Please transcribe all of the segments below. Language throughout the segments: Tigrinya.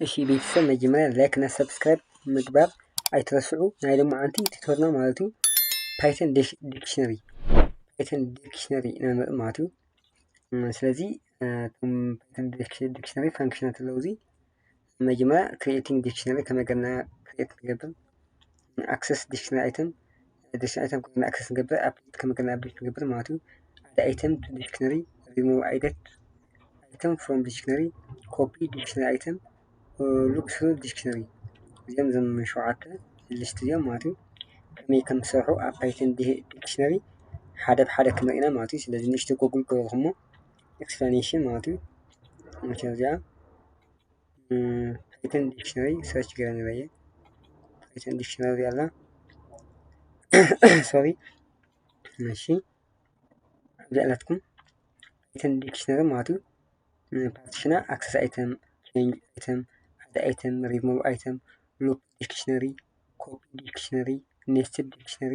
እሺ ቤተሰብ መጀመሪያ ላይክ እና ሰብስክራይብ ምግባር አይትረስዑ። ናይ ደሞ አንቲ ቲቶርና ማለት እዩ ፓይተን ዲክሽነሪ ኢና ንርኢ ማለት እዩ። ስለዚ ፓይተን ዲክሽነሪ ፋንክሽናት ኣለዉ። እዚ መጀመሪያ ክሪኤቲንግ ዲክሽነሪ ከመይ ጌርና ክሪኤት ንገብር፣ ኣክሰስ ዲክሽነሪ ኣይተም ከመይ ኣክሰስ ንገብር፣ ኣፕዴት ከመይ ጌርና ኣፕዴት ንገብር ማለት እዩ። ኣድ ኣይተም ቱ ዲክሽነሪ ሪሙቭ ኣይተም ፍሮም ዲክሽነሪ ኮፒ ዲክሽነሪ ኣይተም ሉክ ስሩ ዲክሽነሪ እዚኦም ዞም ሸውዓተ ሊስት እዚኦም ማለት እዩ ከመይ ከም ዝሰርሑ ኣብ ፓይተን ዲክሽነሪ ሓደ ብሓደ ክንርኢ ኢና ማለት እዩ። ስለዚ ንእሽተይ ጎግል ክበልኩ እሞ ኤክስፕላኔሽን ማለት እዩ እዚኣ ፓይተን ዲክሽነሪ ሰርች ገይረ ንሪአ ፓይተን ዲክሽነሪ ኣላ ሶሪ እሺ እዚኣ ኣላትኩም ፓይተን ዲክሽነሪ ማለት እዩ ፓርቲሽና ኣክሰስ ኣይተም ቼንጅ ኣይተም ኣድ ኣይተም ሪሙቭ ኣይተም ሉፕ ዲክሽነሪ ኮፒ ዲክሽነሪ ኔስትድ ዲክሽነሪ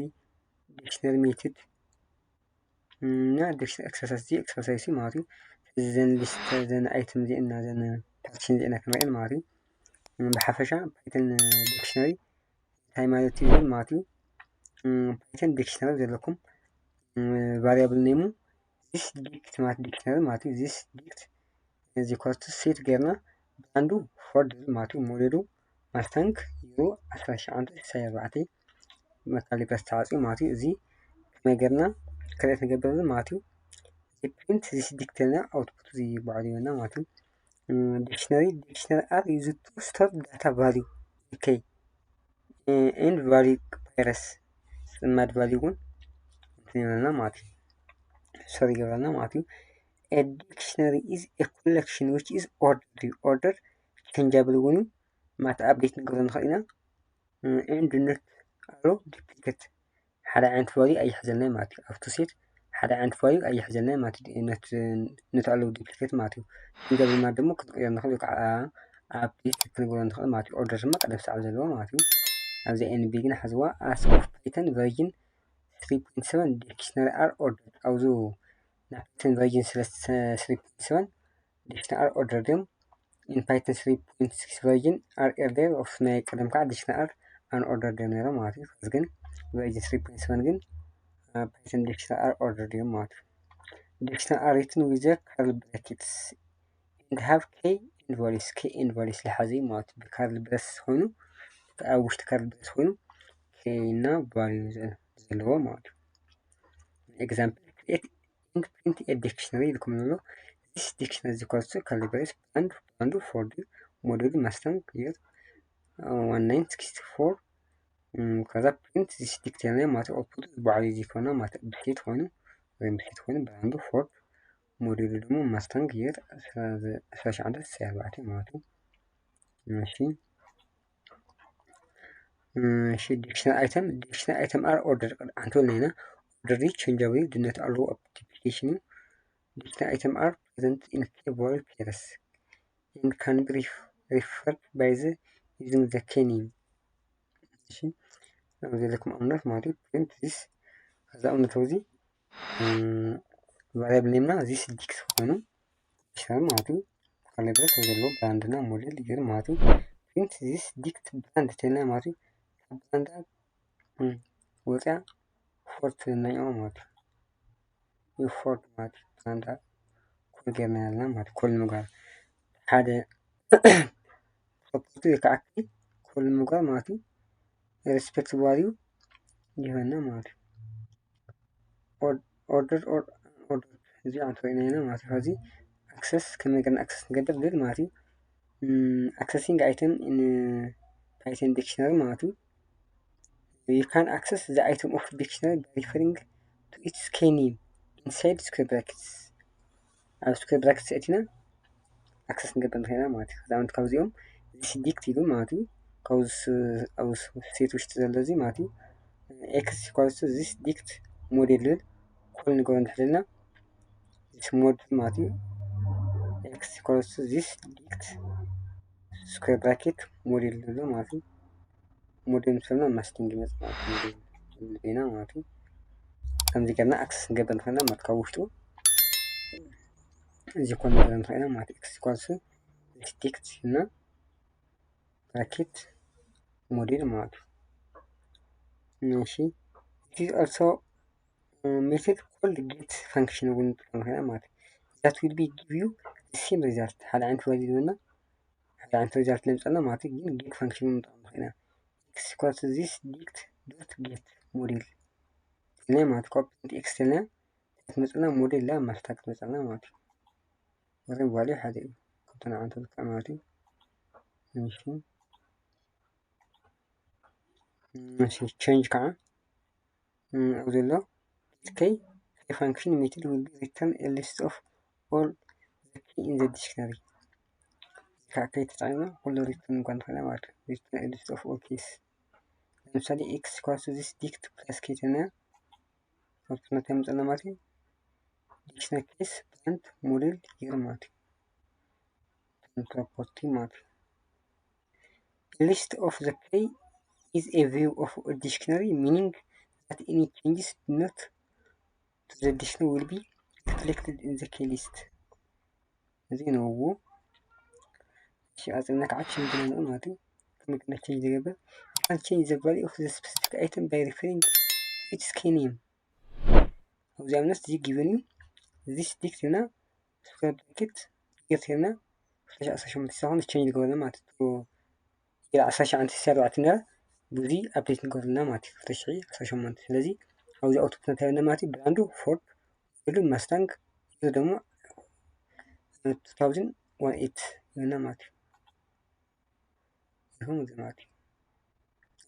ዲክሽነሪ ሜትድ እና ዲክሽነሪ ኤክሰርሳይዝ ማለት እዩ። ዘን ሊስት ዘን ኣይተም እዚአን እና ዘን ፓርቲሽን እዚአን ክንሪአን ማለት እዩ። ብሓፈሻ ፓይተን ዲክሽነሪ እንታይ ማለት እዩ ማለት እዩ። ፓይተን ዲክሽነሪ ዘለኩም ቫሪያብል ኔሙ ዚስ ዲክት ማለት ዲክሽነሪ ማለት እዩ። ዚስ ዲክት እዚ ኮርት ሴት ጌርና ብኣንዱ ፎር ማለት እዩ። ሞዴሉ ማስታንክ 01964 መካሊብረስ ተዓፅዩ ማለት እዩ። እዚ ከመይ ጌርና ክሬት ንገብር ማለት እዩ። እዚ ፕሪንት ዚስ ዲክት ልና ኣውትፑት እዚ ባዕሉ ይበና ማለት እዩ። ዲክሽነሪ ኣር ዩዝ ቱ ስቶር ዳታ ቫልዩ ኦኬ ኤንድ ቫልዩ ፓይረስ ፅማድ ቫልዩ እውን ይበለና ማለት እዩ። ሶሪ ይገብረና ማለት እዩ። A dictionary is a collection which is ordered changeable እውን ማለት ኣፕዴት ንገብሮ ንኽእል ኢና and do not allow duplicate ሓደ ዓይነት ቫልዩ ኣይሕዘልና ማለት እዩ። ኣብቲ ሴት ሓደ ዓይነት ቫልዩ ኣይሕዘልና ማለት እዩ። not allow duplicate ማለት እዩ። ክንገብር ማለት ደሞ ክንቅይሮ ንኽእል ከዓ ኣፕዴት ክንገብሮ ንኽእል ማለት እዩ። ኦርደር ድማ ቀደም ሰዓብ ዘለዎ ማለት እዩ። ኣብዚ ኤንቢ ግን ሓዝዋ as of Python version 3.7 ዲክሽነሪ are ordered ኣብዙ ናይ ፓይተን ቨርዥን 3.7 ዲክሽነሪ are ordered እዮም። in Python 3.6 version are earlier of ናይ ቀደም ከዓ ዲክሽነሪ are unordered እዮም ነይሮም ማለት እዩ። እዚ ግን ቨርዥን 3.7 ግን ፓይተን ዲክሽነሪ are ordered እዮም ማለት እዩ። ዲክሽነሪ are written with the curly brackets and have k and values ዝሓዘ እዩ ማለት እዩ። ብካርሊ ብረስ ኮይኑ ኣብ ውሽጢ ካርሊ ብረስ ኮይኑ k እና ቫልዩ ዘለዎ ማለት እዩ። ኤግዛምፕል ክሪኤት and print a dictionary ኢልኩም ንብሎ this dictionary is equal to curly brace አንዱ ፎር ሞዴሉ ማስታንክ የር 1964 ከዛ ፕሪንት ዚስ ዲክሽነሪ ማለት አውትፑት ባዕሉ ይኮና ማለት ብሴት ኮይኑ ወይም ብሴት ኮይኑ በአንዱ ፎር ሞዴሉ ደግሞ ማስታንክ የር 1964 ማለት ነው። እሺ ዲክሽነሪ አይተም አር ኦርደር አንተ ለና ኦርደር ቼንጀብል do not allow duplication dictionary item are present in k-val pairs and can be referred by the using the k name እሺ እዚህ ለኩም አምናት ማለት print this ከዛ እውነት ወዚ ቫሪያብል ኔም ና this dict ሆኖ ይችላል ማለት ነው። ካለበት ዘሎ ብራንድ እና ሞዴል ይገር ማለት ነው። print this dict ብራንድ ተና ማለት ነው። ብራንድ ወጣ ፎርት እና ማለት ነው። ፎርት ማለት ብራንድ ኩል ገና ያለ ማለት ኩል ሙጋር ሓደ ፕሮፐርቲ የካአኪ ኩል ሙጋር ማለት ነው። ሪስፔክት ቫልዩ ይሆና ማለት ነው። ኦርደር እዚ አንተይና ማለት ነው። እዚ አክሰስ ከመገና አክሰስ ንገደብ ልል ማለት ነው። accessing item in Python dictionary ማለት ነው። you can access the item of dictionary by referring to its k name inside square brackets ኣብ ስኩዌር ብራኬትስ እቲና አክሰስ ንገበር ንኽእልና ማለት እዩ። ከዛ ካብዚኦም ዚስ ዲክት ኢሉ ማለት እዩ ካብዚ ኣብ ሴት ውሽጢ ዘሎ እዚ ማለት እዩ ኤክስ ኢኳልስ ቱ ዚስ ዲክት ሞዴል ልብል ኩል ንገሮ እንድሕልና ዚስ ሞዴል ማለት እዩ ኤክስ ኢኳልስ ቱ ዚስ ዲክት ስኩዌር ብራኬት ሞዴል ልብል ማለት እዩ። ሞዴል ምስልና ማስቲንግ ይመጽ ማለት እዩ ሞዴል ማለት እዩ። ከምዚ ገርና አክሰስ ንገበር ንኽእልና ማለት ካብ ውሽጡ እዚ ኮን ነገር ንኽእልና ማለት ኤክስ ኢኳልስ ዲክት እና bracket model ማለት ነው። እሺ it is also method called get function እውን ንጥቀመሉ ማለት that will be give you the same result ሓደ ዓይነት value ዝህበና ሓደ ዓይነት result ለምፀና ማለት ግን get function ንጥቀም ኢና x equal to this dict dot get model ናይ ማለት copy x ተልና ትመፅና ሞዴል ላ ማስታቅ ትመፅና ማለት እዩ ወረን value ሓደ እዩ ከተና አንተ ማለት እዩ እሺ change ከዓ ኣብዚ ዘሎ key function method will return a list of all the key in the dictionary ከይ ተጻይና ሁሉ return እንኳን ተፈላ ማለት return a list of all keys ለምሳሌ x equals to this dict plus key ተና ወጥነት ያመጣና ማለት ነው dictionary keys print model here ማለት property ማለት list of the key is a view of a dictionary meaning that any changes not to the dictionary will be reflected in the key list እዚህ ነው አጽናክ አክሽን ብለን ማለት ነው ከመቀነስ change the you can change the value of the specific item by referring to its key name እዚህ አምስት እዚህ given you this dict እና square bracket get እና ፍላሽ አሳሽመንት ሳይሆን change ገወለ ማለት ነው የአሳሽ አንተ ሰራትና ብዙ አፕዴት ንገርልና ማለት ነው ፍተሽይ አሳሽመንት ስለዚህ አውዚ አውትፑት ታይና ማለት ብራንዱ ፎርድ ሁሉ ማስታንግ ይሄ ደግሞ 2018 እና ማለት ይሁን ማለት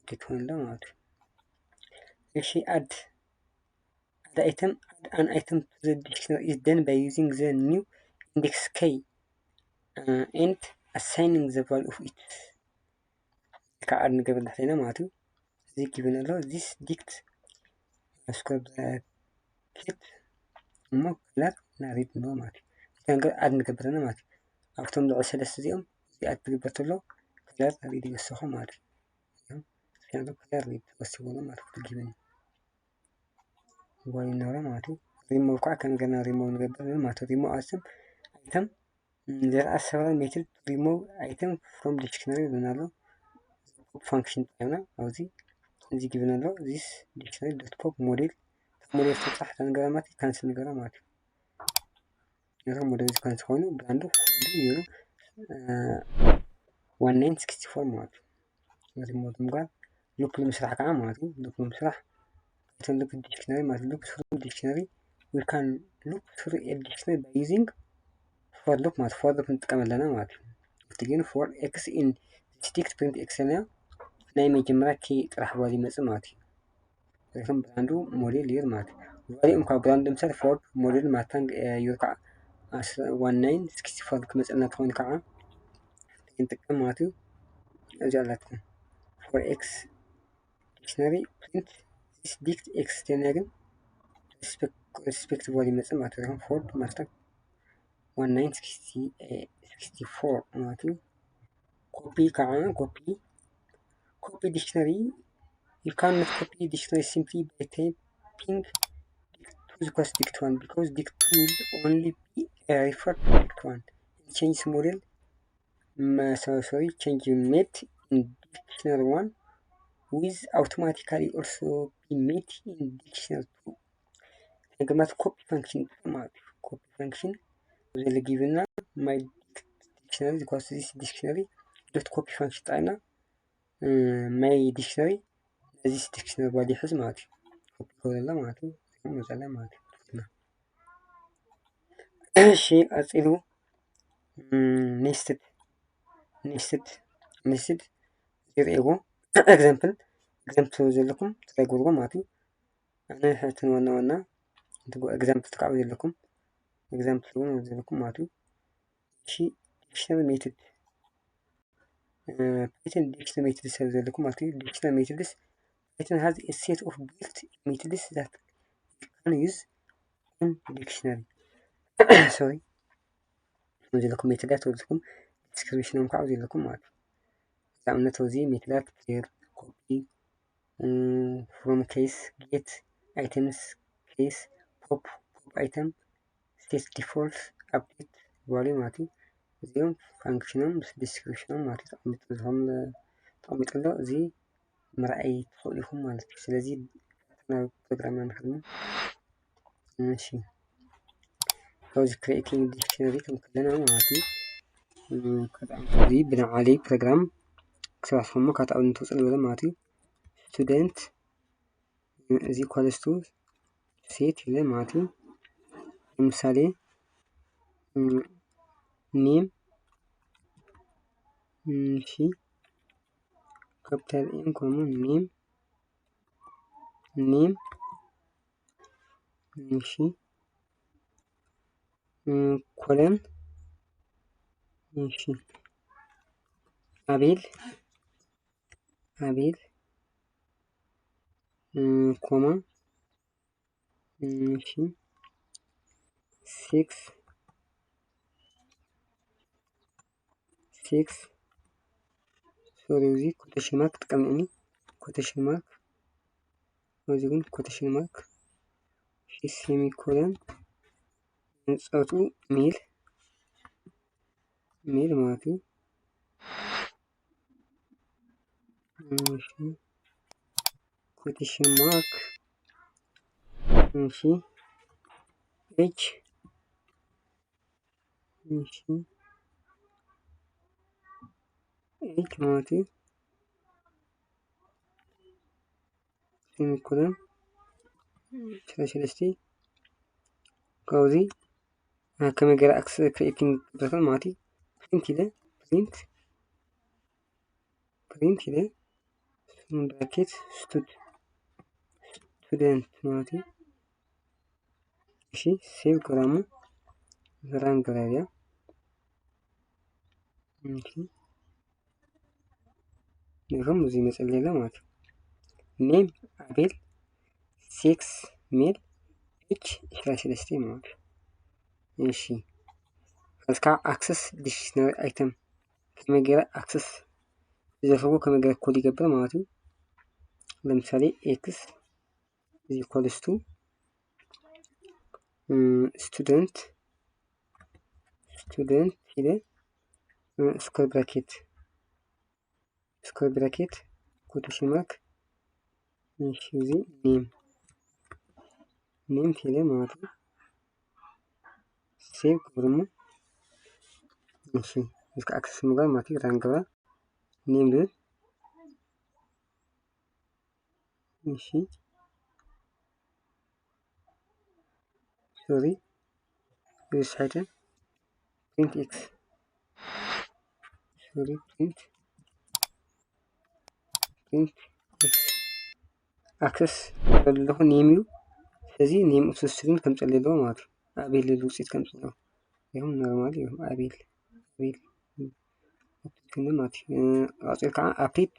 ዲኮንዳ ማለት እሺ add an item to the dictionary is done by using the new index k and assigning the value of it ከአድ ንገበልህ ለና ማለት ነው እዚህ given አለው this dict square bracket ሞ ክላክ ናሪት ነው ማለት ነው አድ ንገበልና ማለት አክቶም ልዑ ሰለስተ እዚኦም እዚኣት ትግበተሎ ክላር ሪድ ይወስኹ ማለት ነው ያለው ክላር ሪድ ወስኹ ማለት ነው given ወይ ነው ማለት ነው ሪሞቭ ካ ከንገና ሪሞቭ ንገበል ማለት ነው ሪሞቭ አስም item there are several methods to remove item from dictionary ብናለው function ታይና አውዚ እዚህ given አለው this dictionary.pop model model ተጻሕፈ ነገር ማለት ካንስል ነገር ማለት ነው model ካንስል ሆኖ ብራንዱ ይሩ 1964 ማለት ነው ስለዚህ ሞድም ጋር ሉፕ ለመስራት ካዓ ማለት ነው ሉፕ ለመስራት ተልክ ዲክሽነሪ ማለት ሉፕ through dictionary we can look through a dictionary by using for loop ማለት for loop እንጥቀመለና ማለት ነው ግን for x in dict print x እና ናይ መጀመሪያ ኪ ጥራሕ ባሊ መጽ ማለት ነው ስለዚህ ብራንዱ ሞዴል ይር ማለት ነው ባሊ እንኳን ብራንድ ለምሳሌ ፎርድ ሞዴል ማታንግ ይርካ 1964 ከመጽና ከሆነ ካዓ እንጥቀም ማለት ነው እዚህ አላችሁ for x dictionary print this dict x ተናገን respect ባሊ መጽ ማለት ነው ፎርድ ማታንግ 1964 ማለት ነው ኮፒ ካዓ copy dictionary you cannot copy dictionary simply by typing dict2 equals dict1 because dict2 will only be referred to dict1 change model change made in dictionary 1 will automatically also be made in dictionary 2 ነገማት copy function copy function will given my dictionary equals this dictionary dot copy function ጣይና my dictionary this dictionary ባዲ ሕዝ ማለት ነው ኮፒ ኮለላ ማለት ነው መሰለ ማለት ነው እሺ አጽሉ nested የሬጎ example ዘለኩም ትረጉሩ ማለት ነው አነ ህትን ወናውና example ተቃው ዘለኩም example ዘለኩም ማለት ነው እሺ dictionary method Python dictionary methods ዘለኩም ማለት ነው dictionary methods Python has a set of built methods that you can use in dictionary sorry ዘለኩም ሜተዳት ወልኩም ዲስክሪፕሽንም ካው ዘለኩም ማለት ነው ዛምነት ወዚ ሜተዳት clear copy from case get items case pop item set default update value ማለት ነው እዚኦም ፋንክሽኖም ምስ ዲስክሪፕሽኖም ማለት ተቐሚጡሎ እዚ ምርኣይ ትኽእሉ ኢኹም ማለት እዩ። ስለዚ ናብ ፕሮግራምና ንከድሞ እሺ ካብዚ ክሬቲንግ ዲክሽነሪ ክንብል ከለና ማለት እዩ እዚ ብናዕለይ ፕሮግራም ክሰርሕሞ ካብቲ ኣብነት ተውፅእ ንበሎ ማለት እዩ ስቱደንት እዚ ኢኳልስ ቱ ሴት ኢለ ማለት እዩ ለምሳሌ ኔም እሺ ካፒታል ኤም ኮማ ኔም እሺ ኮለን እሺ አቤል ኮማ እሺ ሲክስ ሶሪ እዚ ኮቴሽን ማርክ ጥቀምኒ ኮቴሽን ማርክ እዚ ግን ኮቴሽን ማርክ ሴሚኮለን ንጸቱ ሜል ማለት እዩ እሺ ኮቴሽን ማርክ እሺ ኤች እሺ ማለት እዩ ሴሚኮለን ሰለስተ ካብዚ ከመይ ገይረ ኣክስ ክሬቲንግ ብረከብ ማለት እዩ ፕሪንት ኢለ ብራኬት ስቱደንት ማለት እዩ እሺ ሴቭ ገራሙ ራን ገራያ እሺ ይሄም እዚህ መጸለለ ማለት ነው ኔም አቤል ሴክስ ሜል ኤች 16 ማለት ነው እሺ ከስካ አክሰስ ዲክሽነሪ አይተም ከመይ ገይረ አክሰስ ዘፈጎ ከመይ ገይረ ኮድ ይገብር ማለት እዩ ለምሳሌ ኤክስ is equals to student ኢለ ስኩዌር ብራኬት ኮቴሽን ማርክ እሺ እዚ ኔም ኢለ ማለት ነው ሴቭ ግብርሙ እሺ እስከ አክሰስ ሙጋር ማለት ነው ራን ገባ ኔም ልል እሺ ሶሪ this item print x sorry print x access ለለሁ ኔሚው ስለዚህ ኔም ኦፍ ስቱደንት ከምጽልለው ማለት ነው አቤል ልውጽት ከምጽለው ይሁን ኖርማሊ ይሁን አቤል ማለት አጽል ከዓ አፕዴት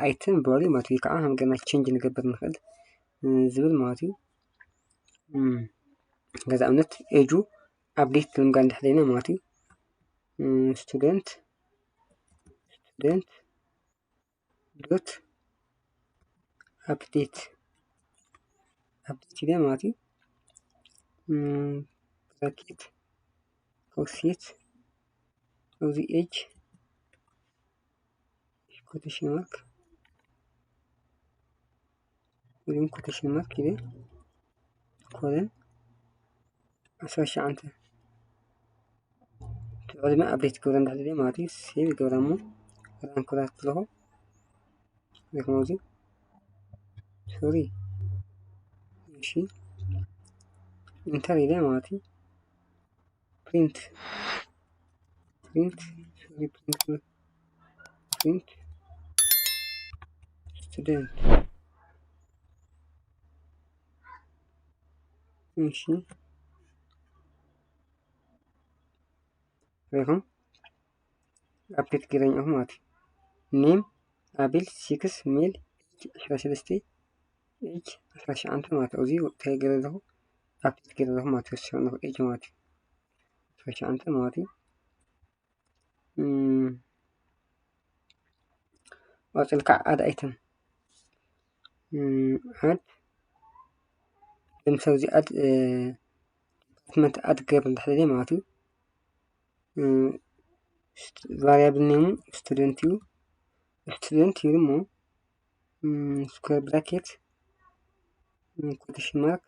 አይተም በኋላ ማለት ነው ከዓ ገና ቼንጅ ንገበር ንክእል ዝብል ማለት እዩ ከዛ እምነት ኤጁ አፕዴት ልንጋ እንድሕለና ማለት እዩ ስቱደንት ዶት አፕዴት ኢለ ማለት እዩ ብራኬት ኦፍሴት ኦፍ ኤጅ ኮቴሽን ማርክ ኢለ ኮለን 19 ተቀድመ አፕዴት ገብረ እንዳለ ማለት እዩ ሴቭ ገብረሙ ራን ኮላት ለሆ ለኮዚ ሶሪ እሺ ኢንተር ኢለ ማለት እዩ ፕሪንት ስቱደንት እሺ ይሁን አፕዴት ገረኝ አሁን ማለት ኔም አቤል 6 ሜል 16 ኤች 11 ማለት እዚ ተገረለሁ አፕዴት ገረለሁ ማለት ነው ኤች ማለት 11 ማለት ወጽልካ አድ አይተም አድ ለምሳሌ እዚ አድ ዲፓርትመንት አድ ገበር እንዳሕለለ ማለት እዩ variable name student እዩ student እዩ ደሞ square bracket quotation mark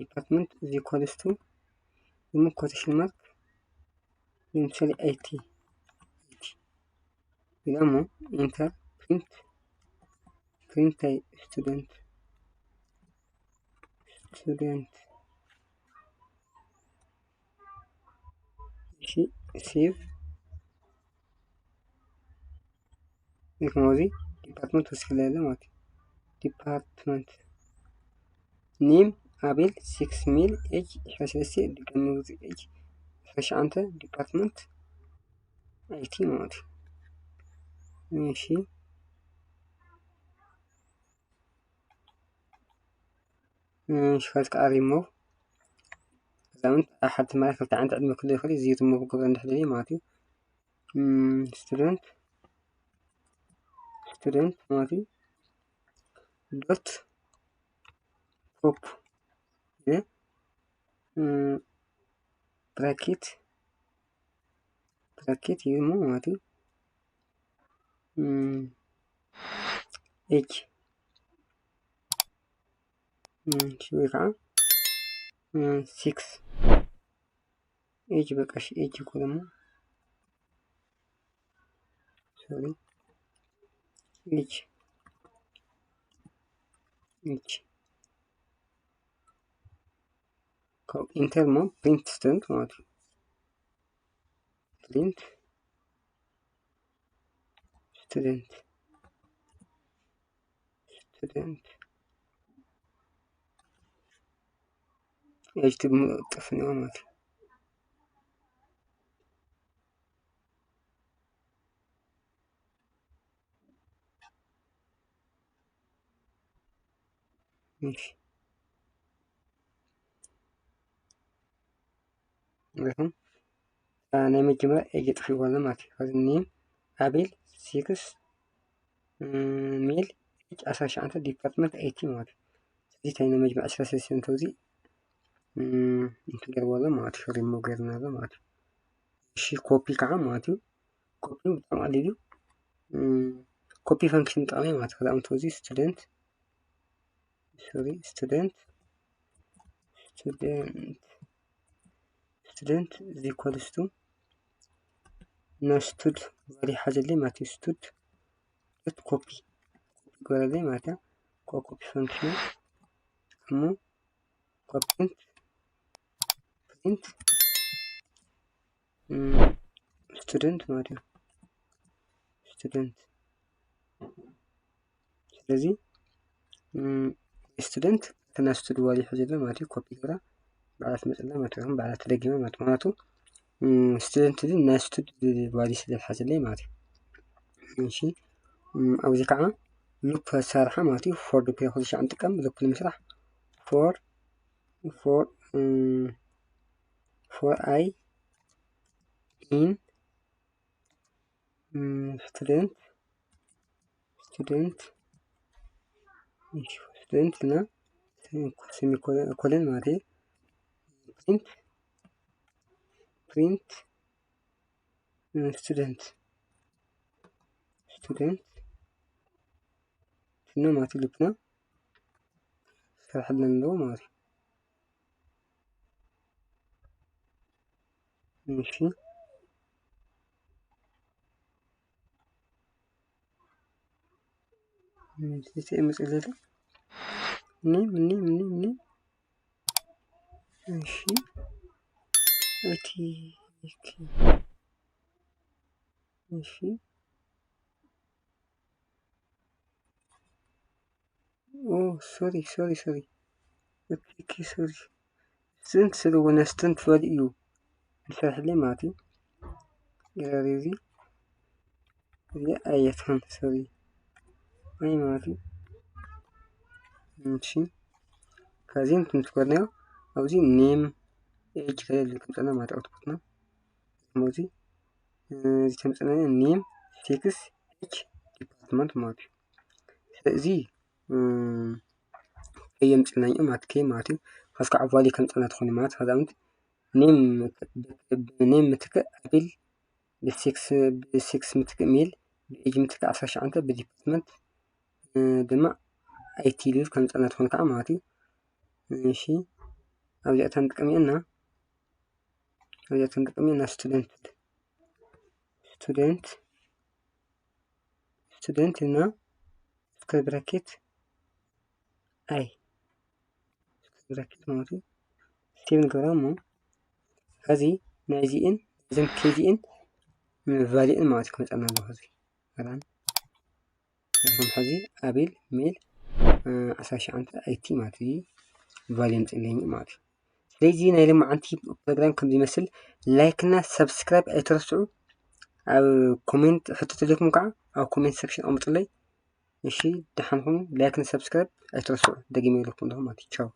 department is equals to ደሞ quotation mark ለምሳሌ 80 ደሞ enter print student save እዚህ ዲፓርትመንት ውስጥ ያለ ማለት ዲፓርትመንት ኔም አቤል 6 ሚል ኤጅ 16 ድጋሚ ኤጅ 11 ዲፓርትመንት አይቲ ማለት እሺ شفت قاريمو زمان أحد ما يخلط عند عدم كل يخلي زيت مو قبل عند حدي ماتي student ماتي دوت pop bracket يمو ماتي h شو يقع 6 h بقاش h كلمو sorry h enter مو print student ماتي print student يجتب طفني وماتي ماشي لكم أنا مجمع أجد في ولا ماتي هذا النيم أبيل 6 ميل أساس أنت ديبارتمنت 80 ماتي زي تاني مجمع أساس سنتوزي انتجر ولا ماتي شري مقرنا هذا ماتي شي كوبي كعام ماتي كوبي بتاع عليه كوبي فانكشن طعمي ماتي هذا أنتوزي student is equals to نستود ولي حاجة اللي ماتي ستود كوبي قال لي ماتا كوبي فانكشن مو print student ماتي student ስለዚህ student ተነስተድ ولي حاجة اللي ماتي كوبي كرا بعد مثلا ما تفهم بعد ترجمة ما تماتو student دي نستود ولي سيد الحاجة اللي ماتي ماشي أو ذي كعا لوب سارحة ماتي for the play خذش عن تكم لوب المسرح for I in student نا semicolon ماتي print student هنا ماتي لبنا فرحنا له ماتي ماشي نسيت ايه مسألة ده مني ماشي اوكي ماشي اوه سوري اوكي سوري student سلو وانا student value الفرح اللي ماتي ريزي اللي ايتهم سوري اي ماتي ماشي كازين تمسكورنا اوزي نيم ايج كده اللي كنت انا مات اوتبوتنا موزي زي تمسكنا نيم 6 ايج ديبارتمنت ماتي ስለዚህ يمصلنا ማለት ኬ ማለት ካስካ ቫልዩ ከምፅና ትኾኑ ማለት ከዛምት ኔም ምትክ አቤል ብ6 ምትክ ሜል ብኤጅ ምትክ 19 ብዲፓርትመንት ድማ አይቲ ልብል ከምፅና ትኾኑ ከዓ ማለት እዩ። እሺ ኣብዚኣታ ንጥቀም ኢና ስቱደንት እና ስኩዌር ብራኬት አይ ብራኬት ማለት እዩ ስቴቭ ንገብራ እሞ ከዚ ናይዚእን እዘን ከዚእን ቫልዩን ማለት እዩ ክመፀና ኣሎ ከዚ ሕዚ አቤል ሜል 19 አይቲ ማለት እዩ ቫልዩ የምፅለኒ ማለት እዩ። ስለዚ ናይ ሎማዓንቲ ፕሮግራም ከም ዝመስል ላይክ እና ሰብስክራይብ ኣይትረስዑ። ኣብ ኮሜንት ሕቶ ተለይኩም ከዓ ኣብ ኮሜንት ሴክሽን ኣምጡለይ። እሺ ደሓን ሁኑ። ላይክ እና ሰብስክራይብ ኣይትረስዑ። ደጊመ ይብለኩም ኣለኹ ማለት እዩ። ቻው